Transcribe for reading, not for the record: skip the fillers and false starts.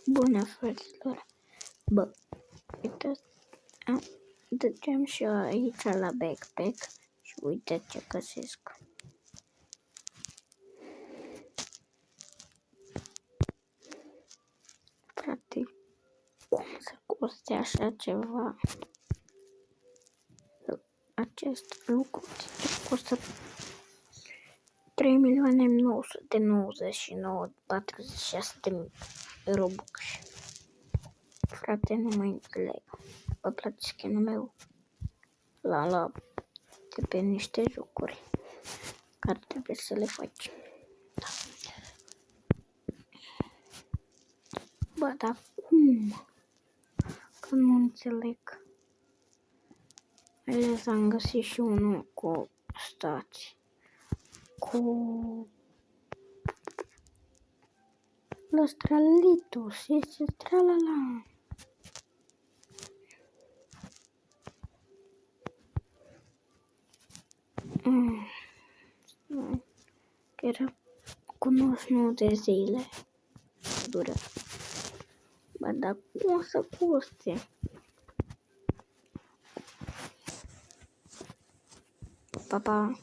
Bună, fraților! Bă, uitați, dădeam și eu aici la backpack și uitați ce găsesc. Frate, cum să coste așa ceva? Acest lucru costă 3.999.46 Robux. Frate, nu mai înțeleg. Vă place skin-ul meu? La de pe niște jocuri care trebuie să le faci. Da. Bă, dar cum? Că nu înțeleg. Ales am găsit și unul cu stați. Cu Lăstralitus, este tralala. Era cu 99 de zile. Dură. Bă, dar cum o să coste? Pa, pa.